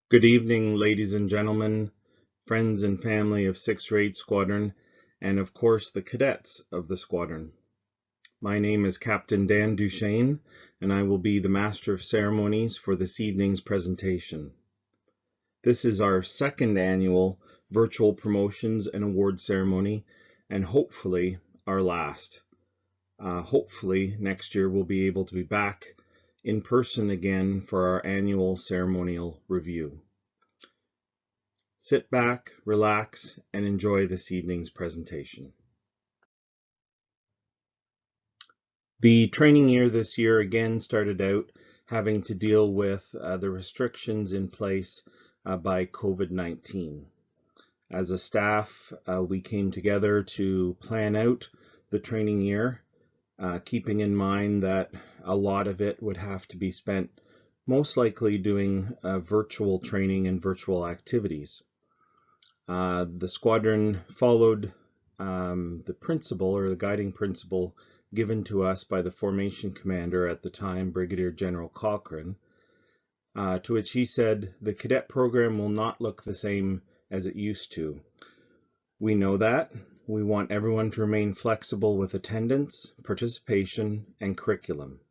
Good evening, ladies and gentlemen, friends and family of 6th Raid Squadron, and of course the cadets of the squadron. My name is Captain Dan Duchesne, and I will be the Master of Ceremonies for this evening's presentation. This is our second annual virtual promotions and award ceremony, and hopefully our last. Hopefully next year we'll be able to be back in person again for our annual ceremonial review. Sit back, relax, and enjoy this evening's presentation. The training year this year again started out having to deal with the restrictions in place by COVID-19. As a staff, we came together to plan out the training year, keeping in mind that a lot of it would have to be spent most likely doing virtual training and virtual activities. The squadron followed the principle or the guiding principle given to us by the formation commander at the time, Brigadier General Cochrane, to which he said, the cadet program will not look the same as it used to. We know that. We want everyone to remain flexible with attendance, participation, and curriculum.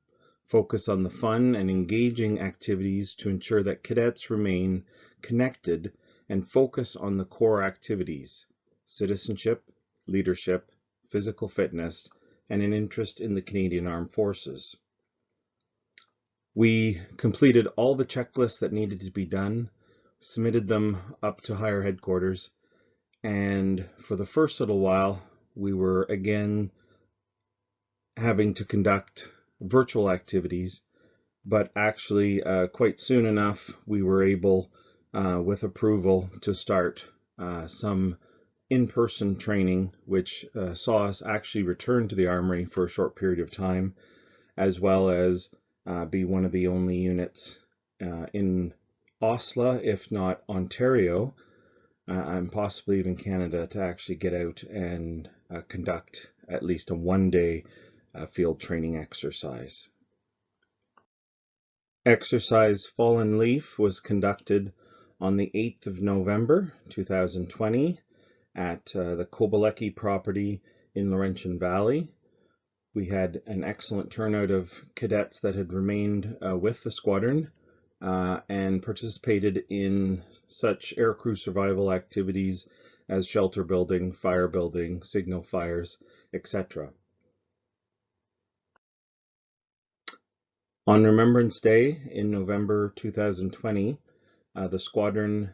Focus on the fun and engaging activities to ensure that cadets remain connected and focus on the core activities: citizenship, leadership, physical fitness, and an interest in the Canadian Armed Forces. We completed all the checklists that needed to be done, submitted them up to higher headquarters, and for the first little while, we were again having to conduct virtual activities, but actually quite soon enough, we were able with approval to start some in-person training, which saw us actually return to the Armory for a short period of time, as well as be one of the only units in Oslo, if not Ontario, and possibly even Canada, to actually get out and conduct at least a one-day field training exercise. Exercise Fallen Leaf was conducted on the 8th of November 2020 at the Kobalecki property in Laurentian Valley. We had an excellent turnout of cadets that had remained with the squadron and participated in such aircrew survival activities as shelter building, fire building, signal fires, etc. On Remembrance Day in November 2020, the squadron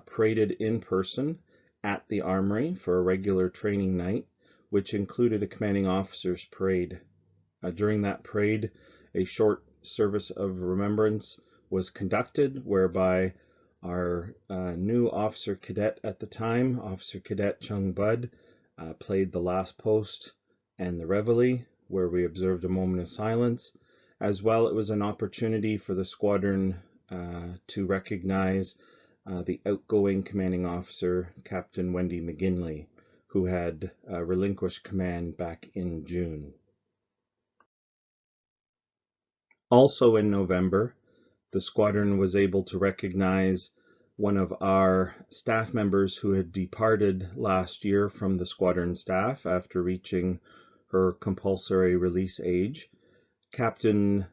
paraded in person at the Armory for a regular training night, which included a commanding officer's parade. During that parade, a short service of remembrance was conducted, whereby our new officer cadet at the time, Officer Cadet Chung Bud, played the last post and the reveille, where we observed a moment of silence. As well, it was an opportunity for the squadron to recognize the outgoing commanding officer, Captain Wendy McGinley, who had relinquished command back in June. Also in November, the squadron was able to recognize one of our staff members who had departed last year from the squadron staff after reaching her compulsory release age. Captain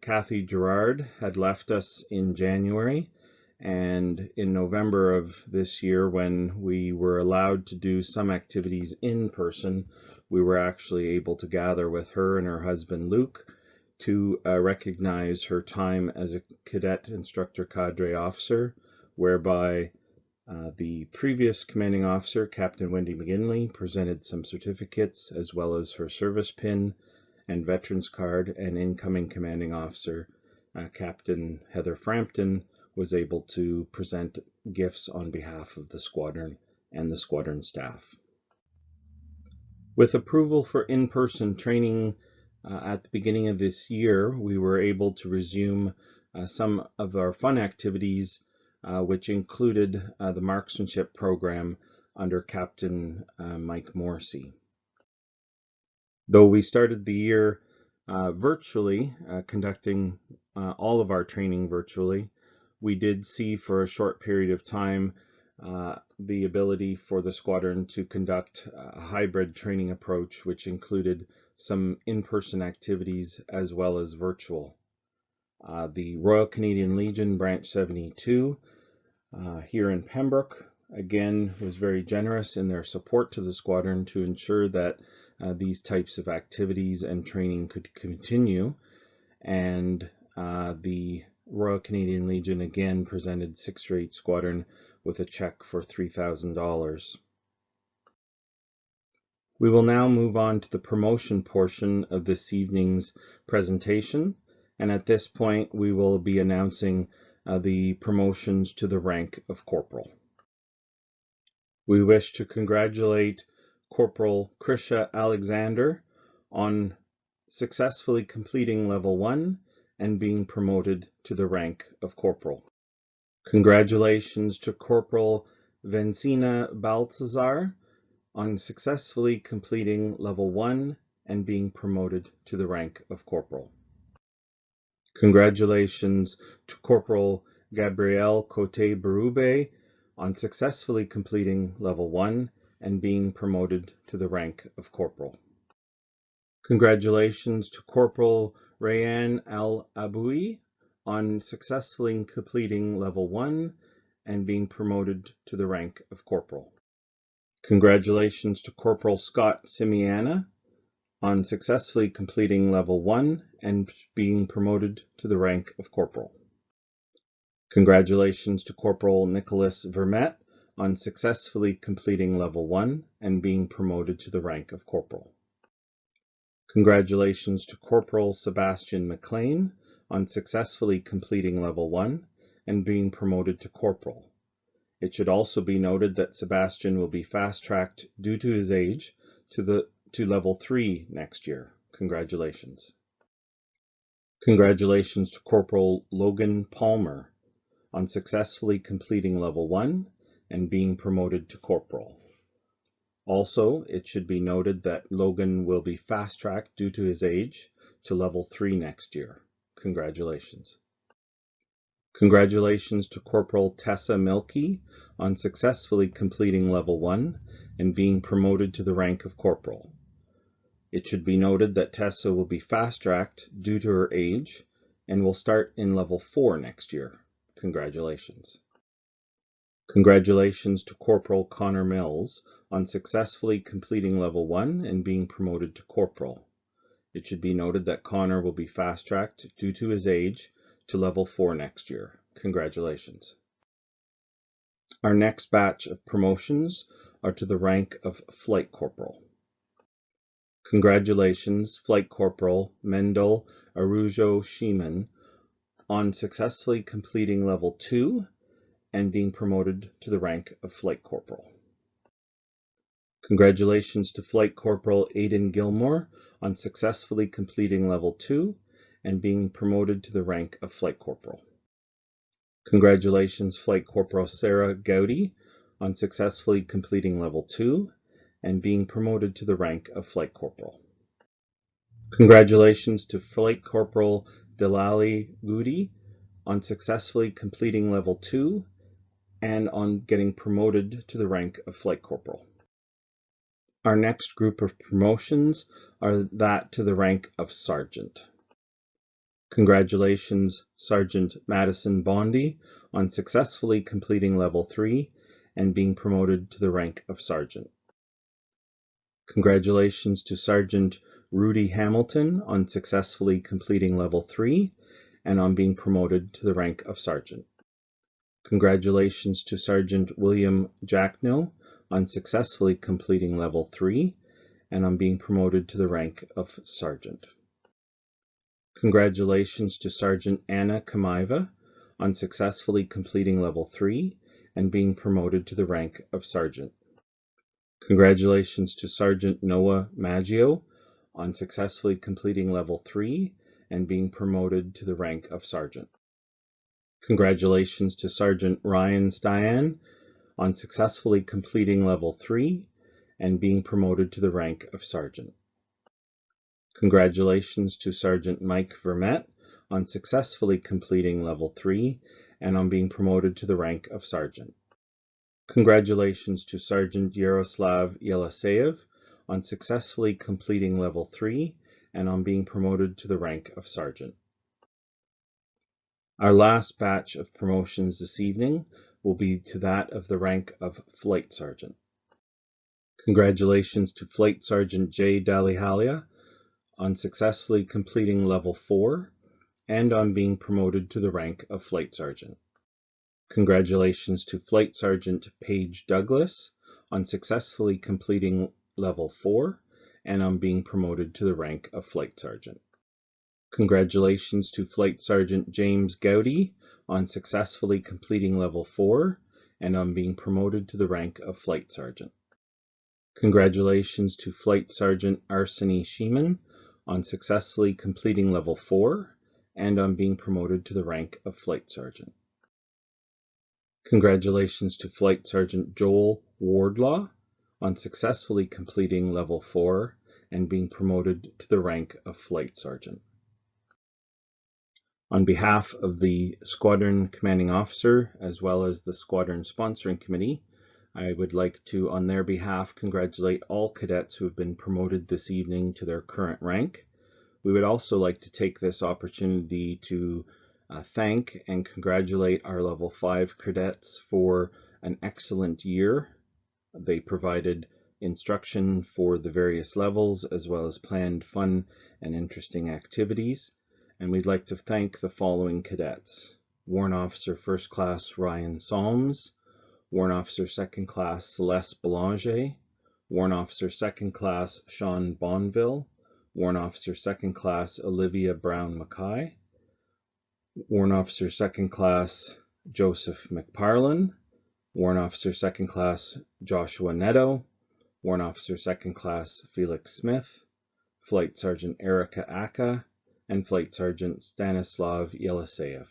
Kathy Gerard had left us in January, and in November of this year, when we were allowed to do some activities in person, we were actually able to gather with her and her husband Luke to recognize her time as a cadet instructor cadre officer, whereby the previous commanding officer, Captain Wendy McGinley, presented some certificates as well as her service pin and veterans card, and incoming commanding officer, Captain Heather Frampton, was able to present gifts on behalf of the squadron and the squadron staff. With approval for in-person training at the beginning of this year, we were able to resume some of our fun activities, which included the marksmanship program under Captain Mike Morrissey. Though we started the year virtually, conducting all of our training virtually, we did see for a short period of time the ability for the squadron to conduct a hybrid training approach, which included some in-person activities as well as virtual. The Royal Canadian Legion Branch 72 here in Pembroke, again, was very generous in their support to the squadron to ensure that these types of activities and training could continue. And the Royal Canadian Legion again presented 6th Rate Squadron with a check for $3,000. We will now move on to the promotion portion of this evening's presentation, and at this point we will be announcing the promotions to the rank of corporal. We wish to congratulate Corporal Krisha Alexander on successfully completing level 1 and being promoted to the rank of corporal. Congratulations to Corporal Vencina Baltazar on successfully completing level 1 and being promoted to the rank of corporal. Congratulations to Corporal Gabrielle Cote Berube on successfully completing level 1 and being promoted to the rank of corporal. Congratulations to Corporal Rayan Al-Aboui on successfully completing level 1 and being promoted to the rank of corporal. Congratulations to Corporal Scott Simiana on successfully completing level 1 and being promoted to the rank of corporal. Congratulations to Corporal Nicholas Vermette on successfully completing level 1 and being promoted to the rank of corporal. Congratulations to Corporal Sebastian McLean on successfully completing level 1 and being promoted to corporal. It should also be noted that Sebastian will be fast-tracked due to his age to level 3 next year. Congratulations. Congratulations to Corporal Logan Palmer on successfully completing level 1 and being promoted to corporal. Also, it should be noted that Logan will be fast-tracked due to his age to level 3 next year. Congratulations. Congratulations to Corporal Tessa Milkey on successfully completing level 1 and being promoted to the rank of corporal. It should be noted that Tessa will be fast-tracked due to her age and will start in level 4 next year. Congratulations. Congratulations to Corporal Connor Mills on successfully completing level 1 and being promoted to corporal. It should be noted that Connor will be fast-tracked due to his age to level 4 next year. Congratulations. Our next batch of promotions are to the rank of Flight Corporal. Congratulations, Flight Corporal Mendel Arujo Sheeman on successfully completing level 2 and being promoted to the rank of Flight Corporal. Congratulations to Flight Corporal Aidan Gilmore on successfully completing level 2 and being promoted to the rank of Flight Corporal. Congratulations, Flight Corporal Sarah Gowdy on successfully completing level 2 and being promoted to the rank of Flight Corporal. Congratulations to Flight Corporal Delali Goody on successfully completing level 2 and on getting promoted to the rank of Flight Corporal. Our next group of promotions are that to the rank of Sergeant. Congratulations, Sergeant Madison Bondi on successfully completing level 3 and being promoted to the rank of Sergeant. Congratulations to Sergeant Rudy Hamilton on successfully completing level 3 and on being promoted to the rank of Sergeant. Congratulations to Sergeant William Jackno on successfully completing level 3 and on being promoted to the rank of Sergeant. Congratulations to Sergeant Anna Kamaiva on successfully completing level 3 and being promoted to the rank of Sergeant. Congratulations to Sergeant Noah Maggio on successfully completing level 3 and being promoted to the rank of Sergeant. Congratulations to Sergeant Ryan Styan on successfully completing level 3 and being promoted to the rank of Sergeant. Congratulations to Sergeant Mike Vermette on successfully completing Level 3 and on being promoted to the rank of Sergeant. Congratulations to Sergeant Yaroslav Yelaseyev on successfully completing Level 3 and on being promoted to the rank of Sergeant. Our last batch of promotions this evening will be to that of the rank of Flight Sergeant. Congratulations to Flight Sergeant J. Dalihalia on successfully completing Level 4 and on being promoted to the rank of Flight Sergeant. Congratulations to Flight Sergeant Paige Douglas on successfully completing Level 4 and on being promoted to the rank of Flight Sergeant. Congratulations to Flight Sergeant James Gowdy on successfully completing Level 4 and on being promoted to the rank of Flight Sergeant. Congratulations to Flight Sergeant Arseny Sheeman on successfully completing Level 4 and on being promoted to the rank of Flight Sergeant. Congratulations to Flight Sergeant Joel Wardlaw on successfully completing Level 4 and being promoted to the rank of Flight Sergeant. On behalf of the Squadron Commanding Officer as well as the Squadron Sponsoring Committee, I would like to, on their behalf, congratulate all cadets who have been promoted this evening to their current rank. We would also like to take this opportunity to thank and congratulate our Level 5 cadets for an excellent year. They provided instruction for the various levels as well as planned fun and interesting activities. And we'd like to thank the following cadets: Warrant Officer First Class Ryan Solms, Warrant Officer Second Class Celeste Belanger, Warrant Officer Second Class Sean Bonville, Warrant Officer Second Class Olivia Brown Mackay, Warrant Officer Second Class Joseph McParlin, Warrant Officer Second Class Joshua Netto, Warrant Officer Second Class Felix Smith, Flight Sergeant Erica Aka, and Flight Sergeant Stanislav Yelaseyev.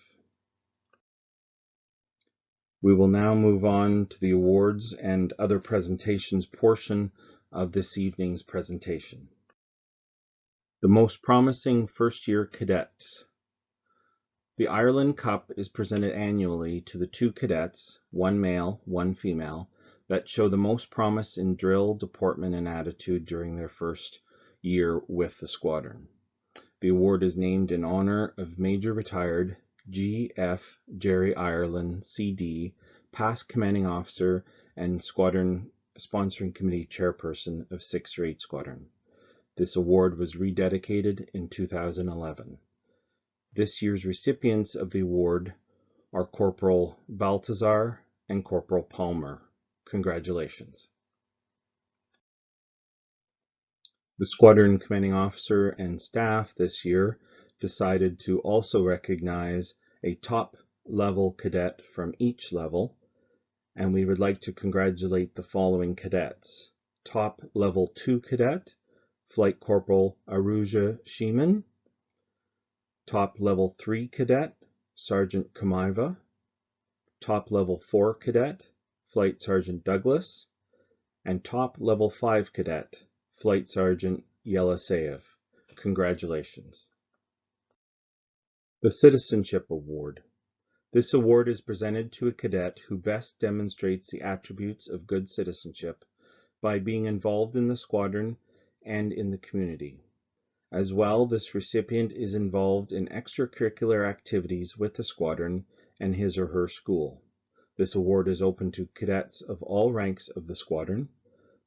We will now move on to the awards and other presentations portion of this evening's presentation. The most promising first-year cadets. The Ireland Cup is presented annually to the 2 cadets, 1 male, 1 female, that show the most promise in drill, deportment, and attitude during their first year with the squadron. The award is named in honor of Major Retired G.F. Jerry Ireland, C.D., past Commanding Officer and Squadron Sponsoring Committee Chairperson of 608 Squadron. This award was rededicated in 2011. This year's recipients of the award are Corporal Baltazar and Corporal Palmer. Congratulations. The Squadron Commanding Officer and staff this year decided to also recognize a top-level cadet from each level, and we would like to congratulate the following cadets. Top Level 2 Cadet, Flight Corporal Aruja Sheeman. Top Level 3 Cadet, Sergeant Kamaiva. Top Level 4 Cadet, Flight Sergeant Douglas. And Top Level 5 Cadet, Flight Sergeant Yelaseyev. Congratulations. The Citizenship Award. This award is presented to a cadet who best demonstrates the attributes of good citizenship by being involved in the squadron and in the community. As well, this recipient is involved in extracurricular activities with the squadron and his or her school. This award is open to cadets of all ranks of the squadron.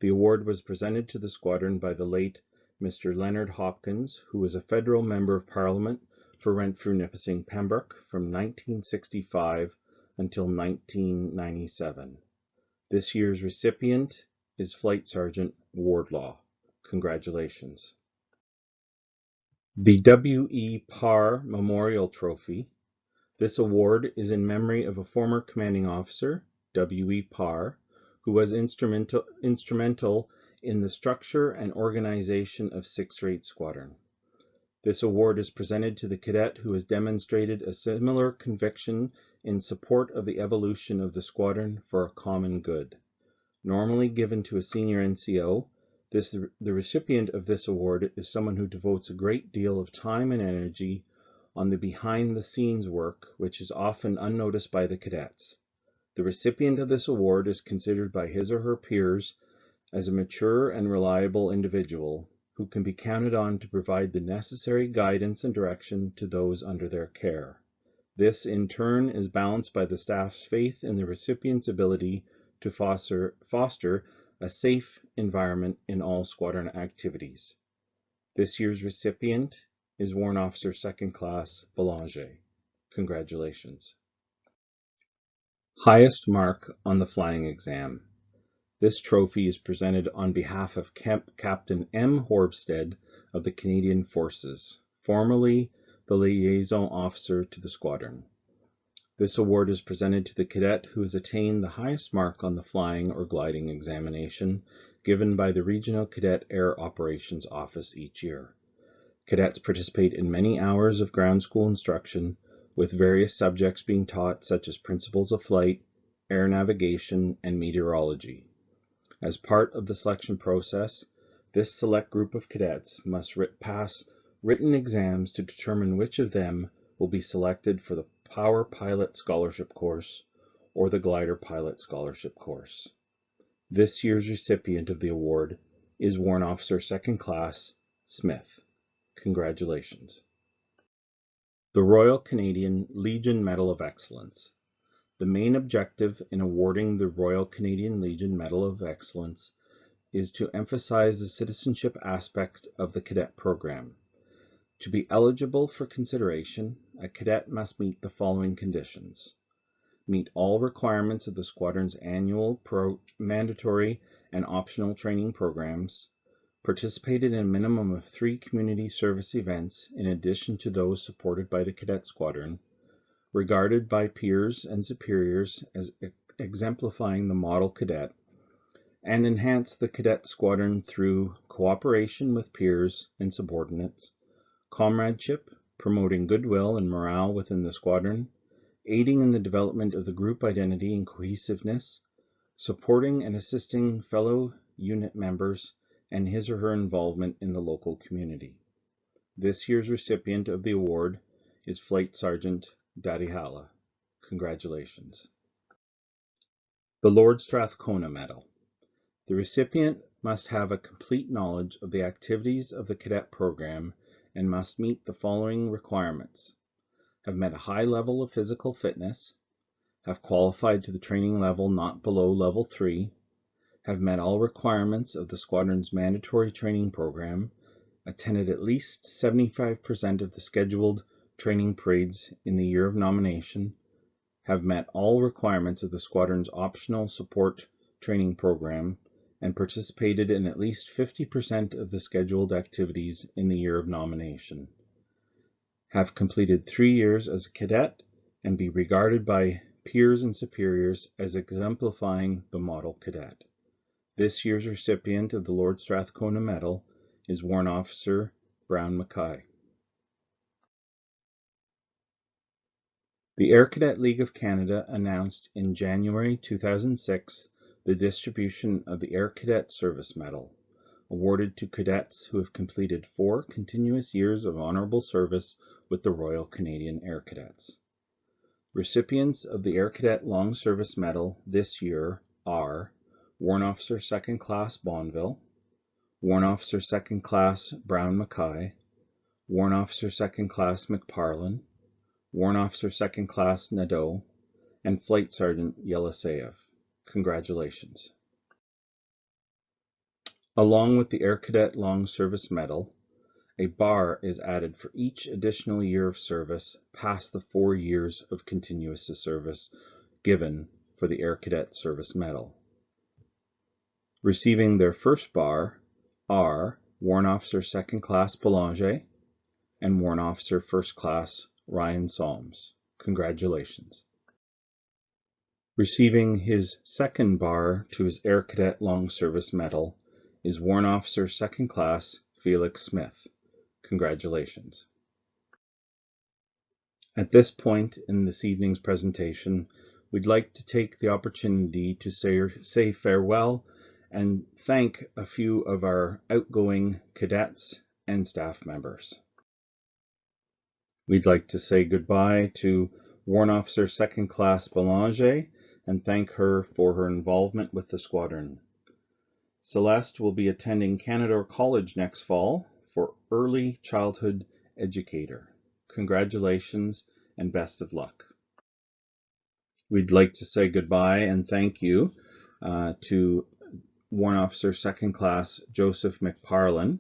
The award was presented to the squadron by the late Mr. Leonard Hopkins, who was a federal member of Parliament for Renfrew, Nipissing, Pembroke from 1965 until 1997. This year's recipient is Flight Sergeant Wardlaw. Congratulations. The W.E. Parr Memorial Trophy. This award is in memory of a former commanding officer, W.E. Parr, who was instrumental in the structure and organization of 608 Squadron. This award is presented to the cadet who has demonstrated a similar conviction in support of the evolution of the squadron for a common good. Normally given to a senior NCO, the recipient of this award is someone who devotes a great deal of time and energy on the behind-the-scenes work which is often unnoticed by the cadets. The recipient of this award is considered by his or her peers as a mature and reliable individual who can be counted on to provide the necessary guidance and direction to those under their care. This, in turn, is balanced by the staff's faith in the recipient's ability to foster a safe environment in all squadron activities. This year's recipient is Warrant Officer 2nd Class Belanger. Congratulations. Highest mark on the flying exam. This trophy is presented on behalf of Captain M. Horbstead of the Canadian Forces, formerly the liaison officer to the squadron. This award is presented to the cadet who has attained the highest mark on the flying or gliding examination given by the Regional Cadet Air Operations Office each year. Cadets participate in many hours of ground school instruction, with various subjects being taught such as principles of flight, air navigation, and meteorology. As part of the selection process, this select group of cadets must pass written exams to determine which of them will be selected for the Power Pilot Scholarship Course or the Glider Pilot Scholarship Course. This year's recipient of the award is Warrant Officer 2nd Class Smith. Congratulations. The Royal Canadian Legion Medal of Excellence. The main objective in awarding the Royal Canadian Legion Medal of Excellence is to emphasize the citizenship aspect of the cadet program. To be eligible for consideration, a cadet must meet the following conditions: meet all requirements of the squadron's annual mandatory and optional training programs, participated in a minimum of 3 community service events in addition to those supported by the cadet squadron, regarded by peers and superiors as exemplifying the model cadet, and enhance the cadet squadron through cooperation with peers and subordinates, comradeship, promoting goodwill and morale within the squadron, aiding in the development of the group identity and cohesiveness, supporting and assisting fellow unit members, and his or her involvement in the local community. This year's recipient of the award is Flight Sergeant Daddy Hala. Congratulations. The Lord Strathcona Medal. The recipient must have a complete knowledge of the activities of the cadet program and must meet the following requirements: have met a high level of physical fitness, have qualified to the training level not below level 3, have met all requirements of the squadron's mandatory training program, attended at least 75% of the scheduled training parades in the year of nomination, have met all requirements of the squadron's optional support training program, and participated in at least 50% of the scheduled activities in the year of nomination, have completed 3 years as a cadet, and be regarded by peers and superiors as exemplifying the model cadet. This year's recipient of the Lord Strathcona Medal is Warrant Officer Brown Mackay. The Air Cadet League of Canada announced in January 2006 the distribution of the Air Cadet Service Medal, awarded to cadets who have completed 4 continuous years of honorable service with the Royal Canadian Air Cadets. Recipients of the Air Cadet Long Service Medal this year are Warrant Officer 2nd Class Bonville, Warrant Officer 2nd Class Brown Mackay, Warrant Officer 2nd Class McParlin, Warrant Officer 2nd Class Nadeau, and Flight Sergeant Yeliseyev. Congratulations. Along with the Air Cadet Long Service Medal, a bar is added for each additional year of service past the 4 years of continuous service given for the Air Cadet Service Medal. Receiving their first bar are Warrant Officer 2nd Class Belanger and Warrant Officer 1st Class Ryan Solms. Congratulations. Receiving his second bar to his Air Cadet Long Service Medal is Warrant Officer 2nd Class Felix Smith. Congratulations. At this point in this evening's presentation, we'd like to take the opportunity to say farewell and thank a few of our outgoing cadets and staff members. We'd like to say goodbye to Warrant Officer Second Class Belanger and thank her for her involvement with the squadron. Celeste will be attending Canada College next fall for Early Childhood Educator. Congratulations and best of luck. We'd like to say goodbye and thank you to Warrant Officer Second Class Joseph McParlin.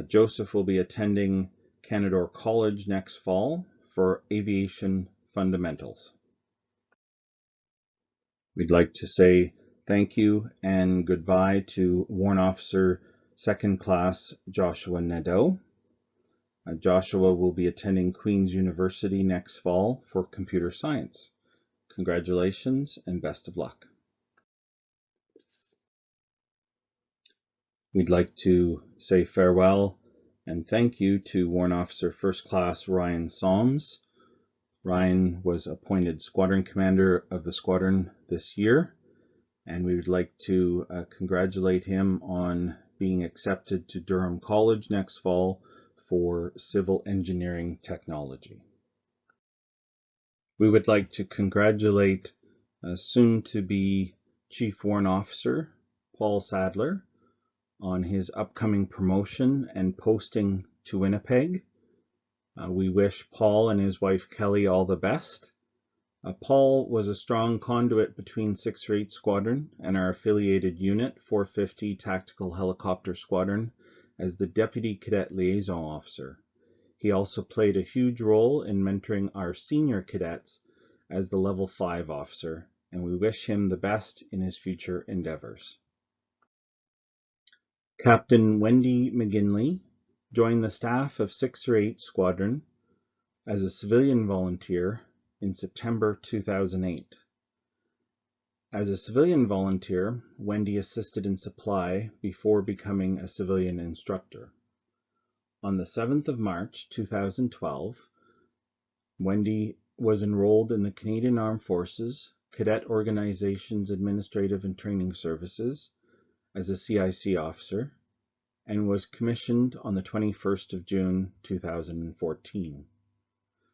Joseph will be attending Canada College next fall for Aviation Fundamentals. We'd like to say thank you and goodbye to Warrant Officer Second Class Joshua Nadeau. Joshua will be attending Queen's University next fall for Computer Science. Congratulations and best of luck. We'd like to say farewell and thank you to Warrant Officer First Class Ryan Solms. Ryan was appointed Squadron Commander of the Squadron this year, and we would like to congratulate him on being accepted to Durham College next fall for Civil Engineering Technology. We would like to congratulate soon-to-be Chief Warrant Officer Paul Sadler on his upcoming promotion and posting to Winnipeg. We wish Paul and his wife Kelly all the best. Paul was a strong conduit between 608 Squadron and our affiliated unit, 450 Tactical Helicopter Squadron, as the Deputy Cadet Liaison Officer. He also played a huge role in mentoring our senior cadets as the Level 5 officer, and we wish him the best in his future endeavors. Captain Wendy McGinley joined the staff of 608 Squadron as a civilian volunteer in September 2008. As a civilian volunteer, Wendy assisted in supply before becoming a civilian instructor. On the 7th of March 2012, Wendy was enrolled in the Canadian Armed Forces Cadet Organization's Administrative and Training Services as a CIC officer and was commissioned on the 21st of June 2014.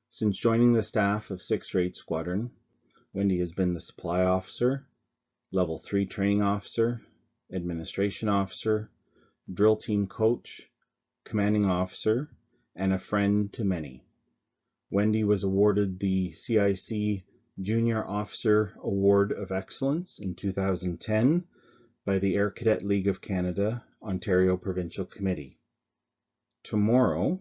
Since joining the staff of 608 Squadron, Wendy has been the supply officer, level 3 training officer, administration officer, drill team coach, commanding officer, and a friend to many. Wendy was awarded the CIC Junior Officer Award of Excellence in 2010 by the Air Cadet League of Canada, Ontario Provincial Committee. Tomorrow,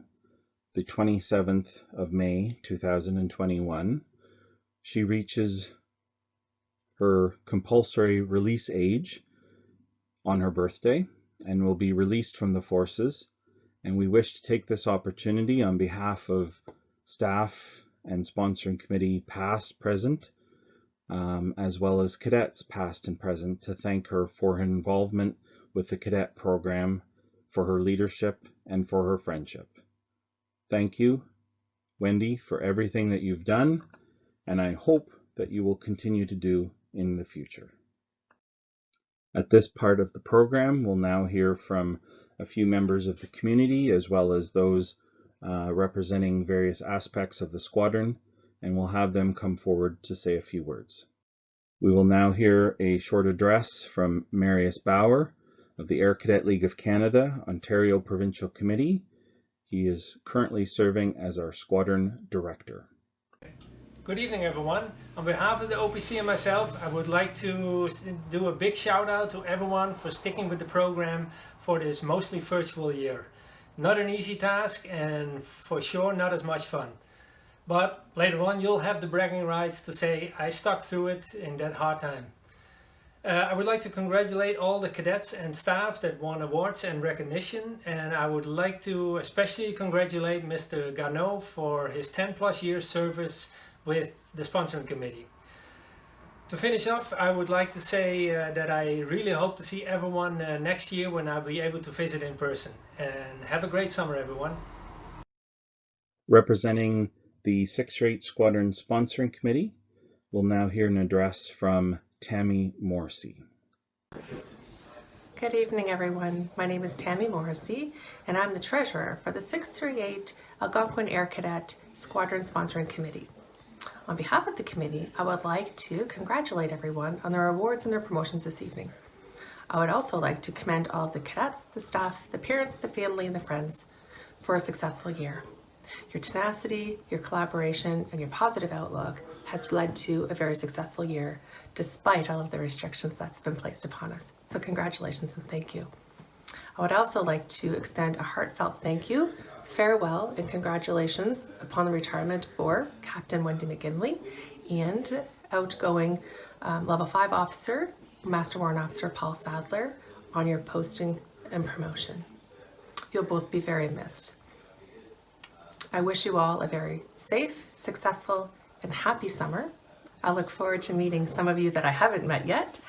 the 27th of May 2021, she reaches her compulsory release age on her birthday and will be released from the forces. And we wish to take this opportunity on behalf of staff and sponsoring committee past, present, as well as cadets past and present, to thank her for her involvement with the cadet program, for her leadership, and for her friendship. Thank you, Wendy, for everything that you've done, and I hope that you will continue to do in the future. At this part of the program, we'll now hear from a few members of the community, as well as those representing various aspects of the squadron, and we'll have them come forward to say a few words. We will now hear a short address from Marius Bauer of the Air Cadet League of Canada, Ontario Provincial Committee. He is currently serving as our squadron director. Good evening, everyone. On behalf of the OPC and myself, I would like to do a big shout out to everyone for sticking with the program for this mostly virtual year. Not an easy task and for sure not as much fun. But later on you'll have the bragging rights to say I stuck through it in that hard time. I would like to congratulate all the cadets and staff that won awards and recognition, and I would like to especially congratulate Mr. Garneau for his 10+ years service with the sponsoring committee. To finish off, I would like to say that I really hope to see everyone next year when I'll be able to visit in person. And have a great summer, everyone. Representing the 608 Squadron Sponsoring Committee, we'll now hear an address from Tammy Morrissey. Good evening, everyone. My name is Tammy Morrissey, and I'm the treasurer for the 638 Algonquin Air Cadet Squadron Sponsoring Committee. On behalf of the committee, I would like to congratulate everyone on their awards and their promotions this evening. I would also like to commend all of the cadets, the staff, the parents, the family, and the friends for a successful year. Your tenacity, your collaboration, and your positive outlook has led to a very successful year, despite all of the restrictions that's been placed upon us. So congratulations and thank you. I would also like to extend a heartfelt thank you, farewell, and congratulations upon the retirement for Captain Wendy McGinley and outgoing Level 5 Officer, Master Warrant Officer Paul Sadler on your posting and promotion. You'll both be very missed. I wish you all a very safe, successful, and happy summer. I look forward to meeting some of you that I haven't met yet,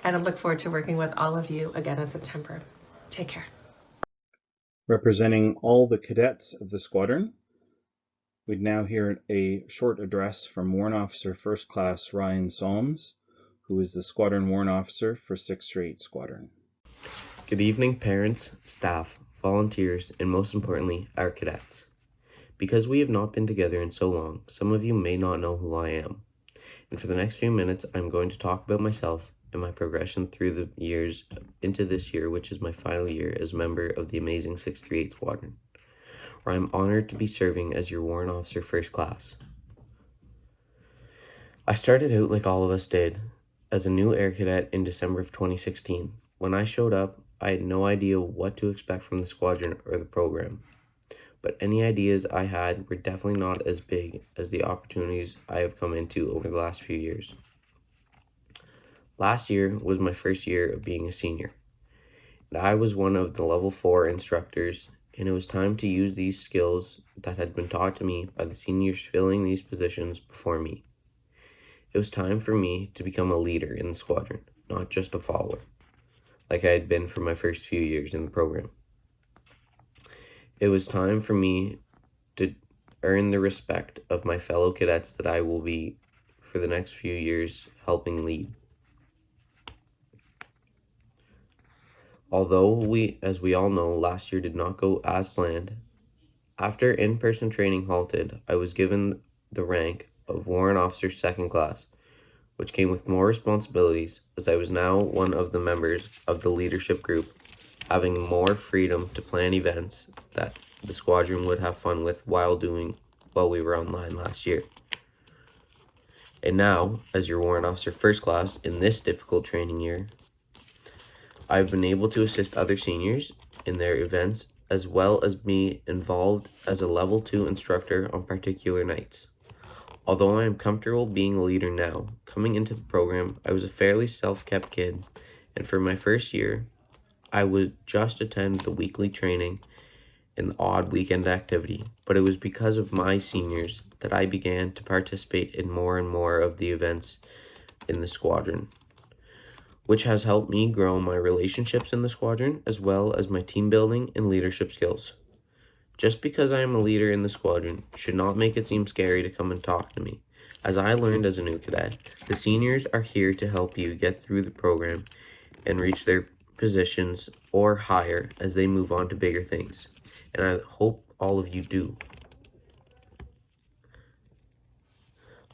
and I look forward to working with all of you again in September. Take care. Representing all the cadets of the squadron, we'd now hear a short address from Warrant Officer First Class Ryan Solms, who is the Squadron Warrant Officer for 638 Squadron. Good evening, parents, staff, volunteers, and most importantly, our cadets. Because we have not been together in so long, some of you may not know who I am. And for the next few minutes, I'm going to talk about myself and my progression through the years into this year, which is my final year as a member of the amazing 638 Squadron, where I'm honored to be serving as your Warrant Officer First Class. I started out like all of us did, as a new air cadet in December of 2016. When I showed up, I had no idea what to expect from the squadron or the program. But any ideas I had were definitely not as big as the opportunities I have come into over the last few years. Last year was my first year of being a senior, and I was one of the level 4 instructors, and it was time to use these skills that had been taught to me by the seniors filling these positions before me. It was time for me to become a leader in the squadron, not just a follower, like I had been for my first few years in the program. It was time for me to earn the respect of my fellow cadets that I will be, for the next few years, helping lead. Although as we all know, last year did not go as planned, after in-person training halted, I was given the rank of Warrant Officer Second Class, which came with more responsibilities, as I was now one of the members of the leadership group, having more freedom to plan events that the squadron would have fun with while we were online last year. And now, as your Warrant Officer First Class in this difficult training year, I've been able to assist other seniors in their events, as well as be involved as a level 2 instructor on particular nights. Although I am comfortable being a leader now, coming into the program, I was a fairly self-kept kid, and for my first year, I would just attend the weekly training and the odd weekend activity, but it was because of my seniors that I began to participate in more and more of the events in the squadron, which has helped me grow my relationships in the squadron as well as my team building and leadership skills. Just because I am a leader in the squadron should not make it seem scary to come and talk to me. As I learned as a new cadet, the seniors are here to help you get through the program and reach their positions or higher as they move on to bigger things. And I hope all of you do.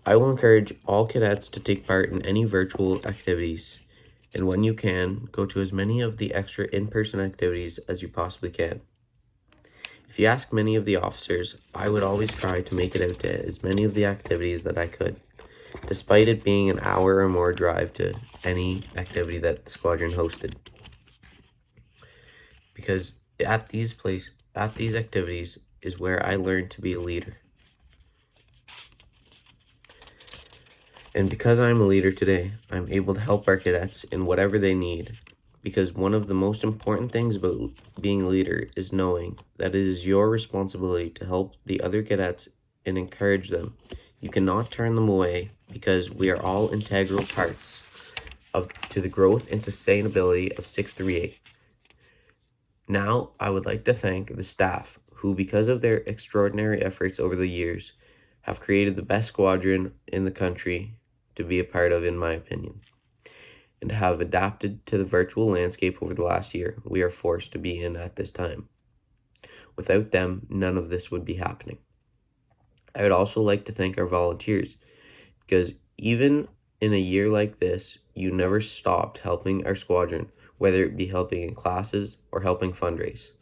I will encourage all cadets to take part in any virtual activities, and when you can, go to as many of the extra in-person activities as you possibly can. If you ask many of the officers, I would always try to make it out to as many of the activities that I could, despite it being an hour or more drive to any activity that the squadron hosted. Because at these activities is where I learned to be a leader. And because I'm a leader today, I'm able to help our cadets in whatever they need. Because one of the most important things about being a leader is knowing that it is your responsibility to help the other cadets and encourage them. You cannot turn them away because we are all integral parts to the growth and sustainability of 638. Now, I would like to thank the staff who, because of their extraordinary efforts over the years, have created the best squadron in the country to be a part of, in my opinion. and have adapted to the virtual landscape over the last year we are forced to be in at this time. Without them, none of this would be happening. I would also like to thank our volunteers, because even in a year like this, you never stopped helping our squadron, whether it be helping in classes or helping fundraise.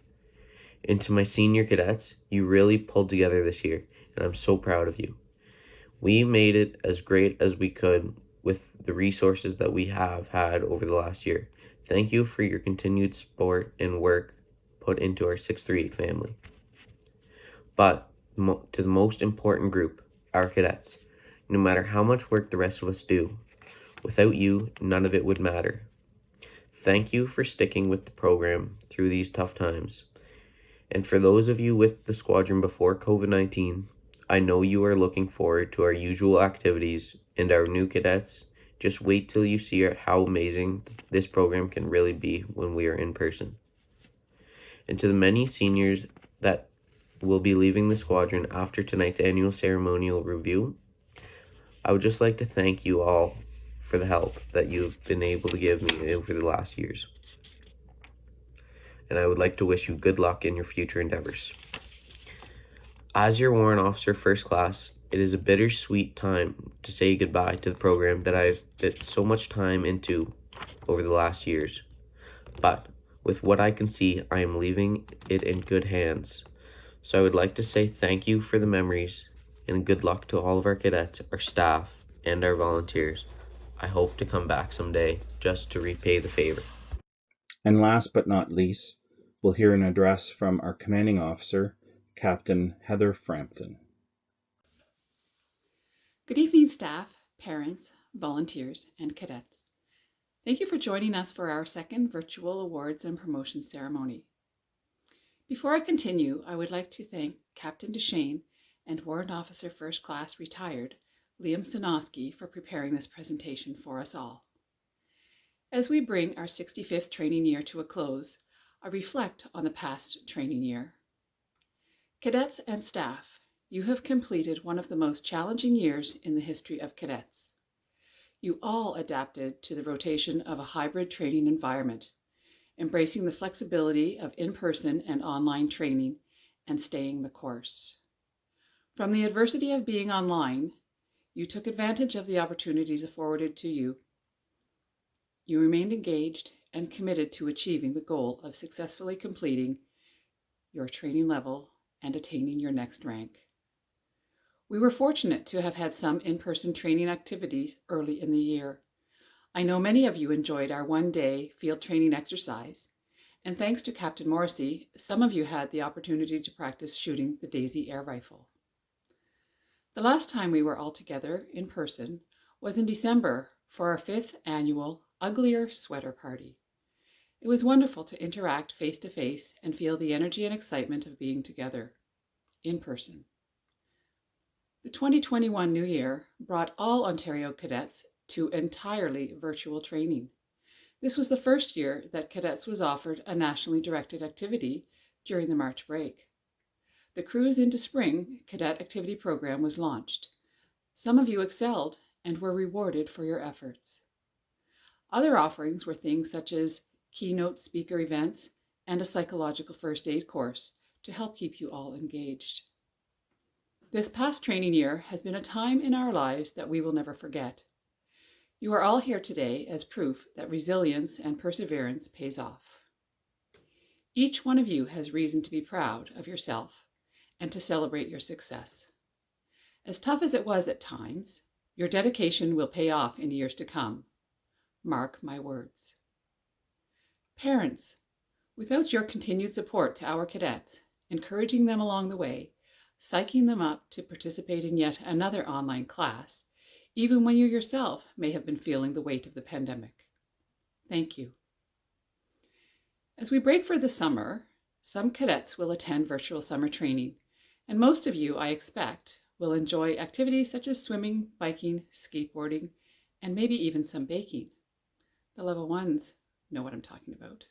And to my senior cadets, you really pulled together this year, and I'm so proud of you. We made it as great as we could with the resources that we have had over the last year. Thank you for your continued support and work put into our 638 family. But to the most important group, our cadets, no matter how much work the rest of us do, without you, none of it would matter. Thank you for sticking with the program through these tough times. And for those of you with the squadron before COVID-19, I know you are looking forward to our usual activities, and our new cadets, just wait till you see how amazing this program can really be when we are in person. And to the many seniors that will be leaving the squadron after tonight's annual ceremonial review, I would just like to thank you all for the help that you've been able to give me over the last years. And I would like to wish you good luck in your future endeavors. As your warrant officer first class, it is a bittersweet time to say goodbye to the program that I've put so much time into over the last years. But with what I can see, I am leaving it in good hands. So I would like to say thank you for the memories, and good luck to all of our cadets, our staff, and our volunteers. I hope to come back someday just to repay the favor. And last but not least, we'll hear an address from our commanding officer, Captain Heather Frampton. Good evening, staff, parents, volunteers, and cadets. Thank you for joining us for our second virtual awards and promotion ceremony. Before I continue, I would like to thank Captain Duchesne and Warrant Officer First Class Retired Liam Sanoski for preparing this presentation for us all. As we bring our 65th training year to a close, I reflect on the past training year. Cadets and staff, you have completed one of the most challenging years in the history of cadets. You all adapted to the rotation of a hybrid training environment, embracing the flexibility of in-person and online training and staying the course. From the adversity of being online, you took advantage of the opportunities afforded to you. You remained engaged and committed to achieving the goal of successfully completing your training level and attaining your next rank. We were fortunate to have had some in-person training activities early in the year. I know many of you enjoyed our one-day field training exercise, and thanks to Captain Morrissey, some of you had the opportunity to practice shooting the Daisy air rifle. The last time we were all together in person was in December for our 5th annual Uglier Sweater Party. It was wonderful to interact face-to-face and feel the energy and excitement of being together in person. The 2021 New Year brought all Ontario cadets to entirely virtual training. This was the first year that cadets was offered a nationally directed activity during the March break. The Cruise into Spring Cadet Activity Program was launched. Some of you excelled and were rewarded for your efforts. Other offerings were things such as keynote speaker events and a psychological first aid course to help keep you all engaged. This past training year has been a time in our lives that we will never forget. You are all here today as proof that resilience and perseverance pays off. Each one of you has reason to be proud of yourself and to celebrate your success. As tough as it was at times, your dedication will pay off in years to come. Mark my words. Parents, without your continued support to our cadets, encouraging them along the way, psyching them up to participate in yet another online class, even when you yourself may have been feeling the weight of the pandemic. Thank you. As we break for the summer, some cadets will attend virtual summer training, and most of you, I expect, will enjoy activities such as swimming, biking, skateboarding, and maybe even some baking. The level ones know what I'm talking about.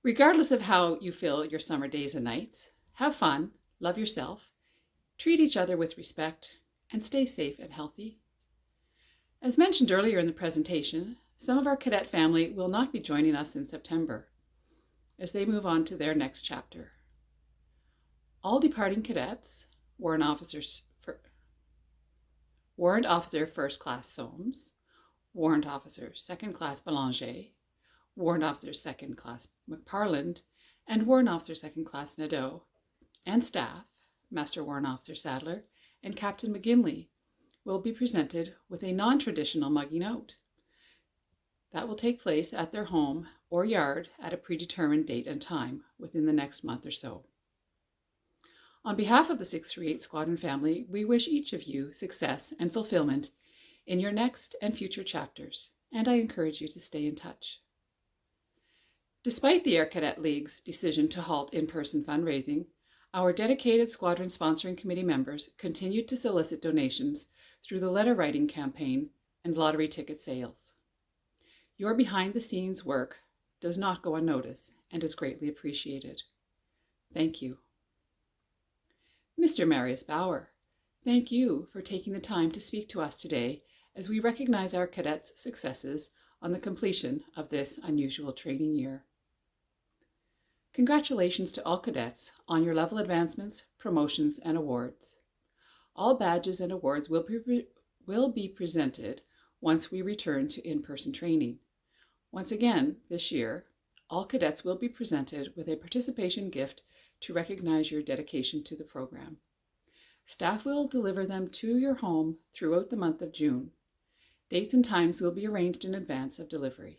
Regardless of how you fill your summer days and nights, have fun, love yourself, treat each other with respect, and stay safe and healthy. As mentioned earlier in the presentation, some of our cadet family will not be joining us in September as they move on to their next chapter. All departing cadets, Warrant Officer First Class Soames, Warrant Officer Second Class Belanger, Warrant Officer Second Class McParland, and Warrant Officer Second Class Nadeau, and staff, Master Warrant Officer Sadler and Captain McGinley, will be presented with a non-traditional mugging out. That will take place at their home or yard at a predetermined date and time within the next month or so. On behalf of the 638 Squadron family, we wish each of you success and fulfillment in your next and future chapters, and I encourage you to stay in touch. Despite the Air Cadet League's decision to halt in-person fundraising, our dedicated Squadron Sponsoring Committee members continued to solicit donations through the letter writing campaign and lottery ticket sales. Your behind-the-scenes work does not go unnoticed and is greatly appreciated. Thank you. Mr. Marius Bauer, thank you for taking the time to speak to us today as we recognize our cadets' successes on the completion of this unusual training year. Congratulations to all cadets on your level advancements, promotions, and awards. All badges and awards will be presented once we return to in-person training. Once again, this year, all cadets will be presented with a participation gift to recognize your dedication to the program. Staff will deliver them to your home throughout the month of June. Dates and times will be arranged in advance of delivery.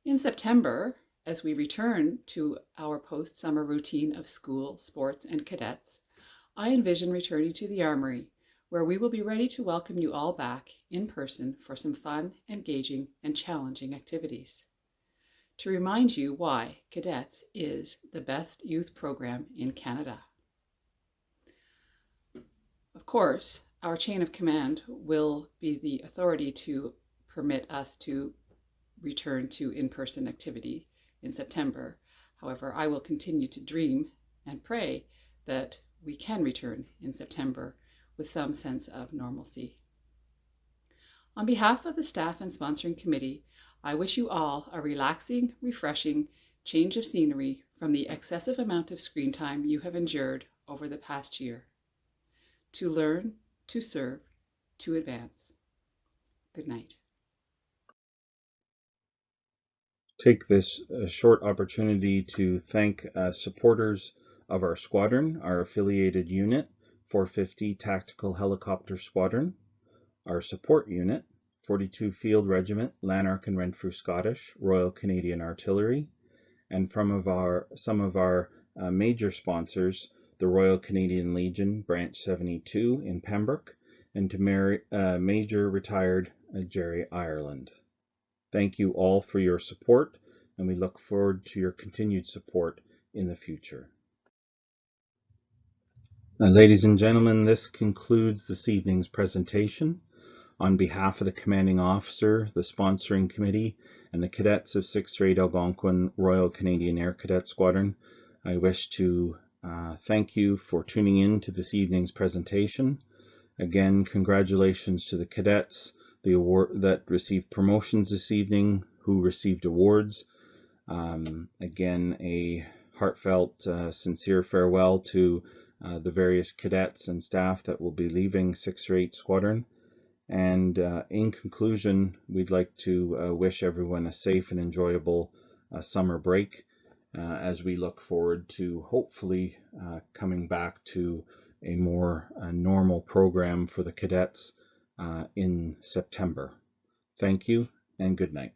In September, as we return to our post-summer routine of school, sports, and cadets, I envision returning to the Armory, where we will be ready to welcome you all back in person for some fun, engaging, and challenging activities. To remind you why Cadets is the best youth program in Canada. Of course, our chain of command will be the authority to permit us to return to in-person activity in September. However, I will continue to dream and pray that we can return in September with some sense of normalcy. On behalf of the staff and sponsoring committee, I wish you all a relaxing, refreshing change of scenery from the excessive amount of screen time you have endured over the past year. To learn, to serve, to advance. Good night. Take this short opportunity to thank supporters of our squadron, our affiliated unit, 450 Tactical Helicopter Squadron, our support unit, 42 Field Regiment, Lanark and Renfrew Scottish, Royal Canadian Artillery, and some of our major sponsors, the Royal Canadian Legion, Branch 72 in Pembroke, and to Major Retired Jerry Ireland. Thank you all for your support, and we look forward to your continued support in the future. Ladies and gentlemen, this concludes this evening's presentation. On behalf of the Commanding Officer, the Sponsoring Committee, and the cadets of 638 Algonquin Royal Canadian Air Cadet Squadron, I wish to thank you for tuning in to this evening's presentation. Again, congratulations to the cadets that received promotions this evening, who received awards. Again, a heartfelt, sincere farewell to the various cadets and staff that will be leaving 638 Squadron. And in conclusion, we'd like to wish everyone a safe and enjoyable summer break as we look forward to hopefully coming back to a more normal program for the cadets in September. Thank you and good night.